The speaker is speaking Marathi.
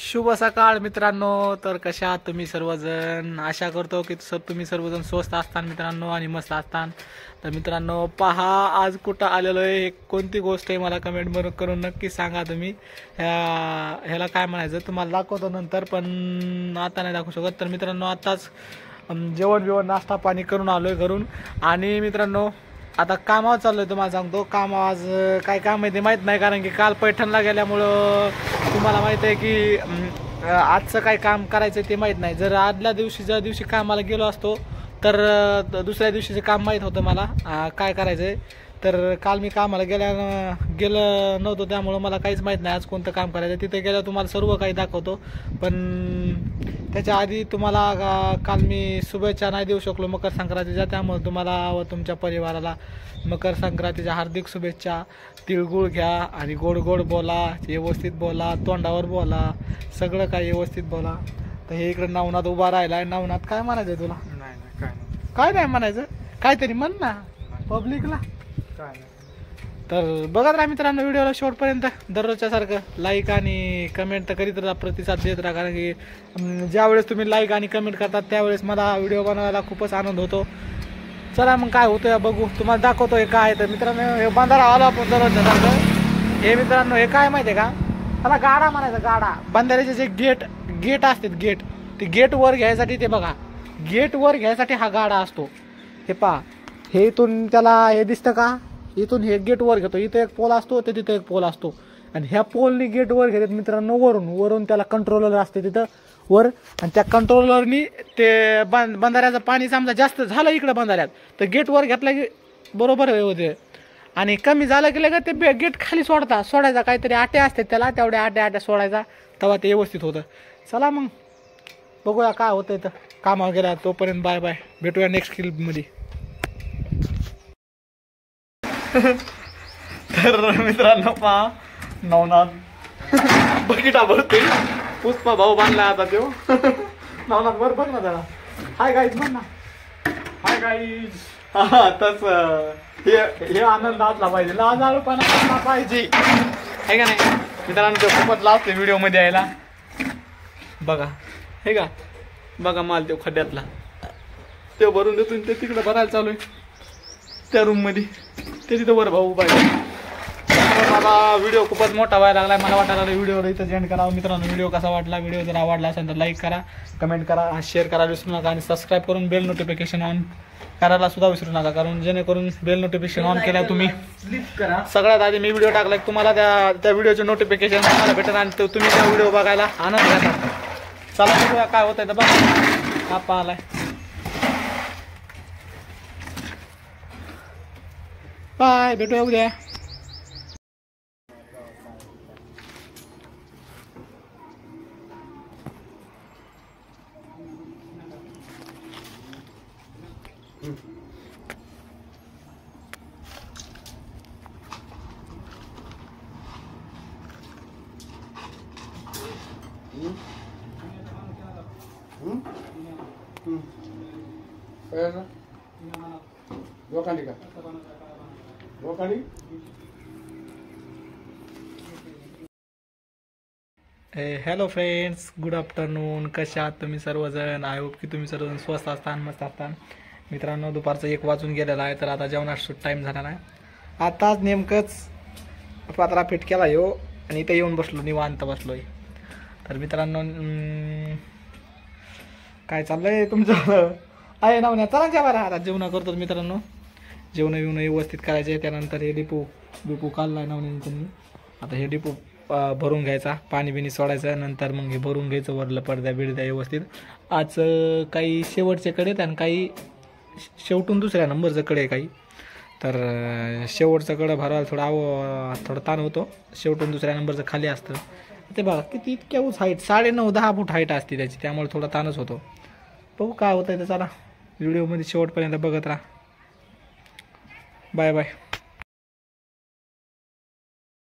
शुभ सकाळ मित्रांनो. तर कशा आहात तुम्ही सर्वजण? आशा करतो की तुम्ही सर्वजण स्वस्त असतान मित्रांनो आणि मस्त असतान. तर मित्रांनो पहा आज कुठं आलेलो आहे, कोणती गोष्ट आहे मला कमेंट करून नक्की सांगा तुम्ही. ह्याला काय म्हणायचं तुम्हाला दाखवतो नंतर, पण आता नाही दाखवू शकत. तर मित्रांनो आताच जेवण बिवण नाश्ता पाणी करून आलोय घरून आणि मित्रांनो आता कामावर चाललोय. तुम्हाला सांगतो काम आज काय काम आहे ते माहीत नाही, कारण की काल पैठणला गेल्यामुळं तुम्हाला माहित आहे की आजचं काय काम करायचं ते माहीत नाही. जर आदल्या दिवशी ज्या दिवशी कामाला गेलो असतो तर दुसऱ्या दिवशीचं काम माहीत होतं मला काय करायचं आहे. तर काल मी कामाला गेलं नव्हतं, त्यामुळं मला काहीच माहीत नाही आज कोणतं काम करायचं. तिथे गेल्यावर तुम्हाला सर्व काही दाखवतो, पण त्याच्या आधी तुम्हाला काल मी शुभेच्छा नाही देऊ शकलो मकर संक्रांतीच्या, त्यामुळे तुम्हाला व तुमच्या परिवाराला मकर संक्रांतीच्या हार्दिक शुभेच्छा. तिळगुळ घ्या आणि गोड गोड बोला, व्यवस्थित बोला, तोंडावर बोला, सगळं काही व्यवस्थित बोला. तर हे इकडे नवनाथ उभा राहिला आहे. नवनाथ काय म्हणायचं तुला? काय नाही म्हणायचं, काहीतरी म्हण ना पब्लिकला. तर बघत राहा मित्रांनो व्हिडिओला शेवटपर्यंत. दररोजच्या सारखं लाईक आणि कमेंट तर करीत राहा, प्रतिसाद देत राहा, कारण की ज्यावेळेस तुम्ही लाईक आणि कमेंट करतात त्यावेळेस मला व्हिडिओ बनवायला खूपच आनंद होतो. चला मग काय होतं बघू, तुम्हाला दाखवतो हे काय. तर मित्रांनो हे बंधारा आलो आपण दररोजच्या सारखं. हे मित्रांनो हे काय माहिती आहे का, मला गाडा म्हणायचा. गाडा बंधाऱ्याचे जे गेट असतात, ते गेट वर घ्यायसाठी, ते बघा गेट वर घ्यायसाठी हा गाडा असतो. हे पहा, हे इथून त्याला हे दिसतं का, इथून हे गेट वर घेतो, इथं एक पोल असतो तर तिथं एक पोल असतो, आणि ह्या पोलनी गेट वर घेतात मित्रांनो. वरून त्याला कंट्रोलर असते तिथं वर, आणि त्या कंट्रोलरनी ते बंधाऱ्याचं पाणी समजा जास्त झालं इकडं बंधाऱ्यात तर गेट वर घेतला की बरोबर होते, आणि कमी झालं की लगेच ते गेट खाली सोडायचा. काहीतरी आटे असतात त्याला, तेवढ्या आट्या सोडायचा, तेव्हा ते व्यवस्थित होतं. चला मग बघूया काय होतंय. तर कामावर गेला तोपर्यंत बाय बाय, भेटूया नेक्स्ट क्लिपमध्ये. तर मित्रांनो पहा नवनाथ बकिटा भरते, पुष्पा भाऊ बांधला आता तो. नवनाथ वर बघ ना त्याला. हाय गाईज म्हण ना, हाय गाईज. हा तस हे आनंद असला पाहिजे, लाजाळूपणा असला पाहिजे, आहे का नाही मित्रांनो. तो खूपच लाजते व्हिडिओ मध्ये यायला. बघा हे का, बघा माल तो खड्ड्यातला ते भरून देतो, ते तिकडे भरायला चालू आहे त्या रूम मध्ये, ते तिथं वर भाऊ पाहिजे. मला व्हिडिओ खूपच मोठा व्हायला लागलाय, मला वाटायला लागला व्हिडिओ इथं एंड करावं. मित्रांनो व्हिडिओ कसा वाटला, व्हिडिओ जर आवडला असेल तर लाईक करा, कमेंट करा, शेअर करा विसरू नका, आणि सबस्क्राईब करून बेल नोटिफिकेशन ऑन करायला सुद्धा विसरू नका, कारण जेणेकरून बेल नोटिफिकेशन ऑन केल्या तुम्ही सगळ्यात आधी मी व्हिडिओ टाकला तुम्हाला त्या व्हिडिओचे नोटिफिकेशन तुम्हाला भेटेल, आणि तुम्ही त्या व्हिडिओ बघायला आनंद घेता. चला बघूया काय होत आहे. तर बघा हा पाहिलाय. बाय, भेटूया उद्या. Hello friends, good afternoon. कशा आहात तुम्ही सर्वजण? आय होप की तुम्ही सर्वजण स्वस्त असतान, मस्त असतान. मित्रांनो दुपारचं 1 वाजून गेलेला आहे, तर आता जेवणाचा टाईम झालेला आहे. आताच नेमकंच पात्रा फिट केला यो, आणि इथं येऊन बसलो, निवांत बसलोय. तर मित्रांनो काय चाललंय तुमचं? आहे ना चला जेवायला. आता जेवण करतो मित्रांनो, जेवण व्यवस्थित करायचे. त्यानंतर हे डिपू काढलाय नवण्याने त्यांनी. आता हे डिपू भरून घ्यायचा, पाणी बिणी सोडायचं, नंतर मग हे भरून घ्यायचं वरलं पडद्या बिडद्या व्यवस्थित. आज काही शेवटचे कडे आहेत आणि काही शेवटून दुसऱ्या नंबरचं कडे आहे काही. तर शेवटचं कडं भरायला थोडा ताण होतो, शेवटून दुसऱ्या नंबरचं खाली असतं. ते बघा किती इतक्या हाईट 9.5-10 फूट हाईट असते त्याची, त्यामुळे थोडा ताणच होतो. बघू काय होतं आहे. तर चला व्हिडिओमध्ये शेवटपर्यंत बघत राहा. Bye bye.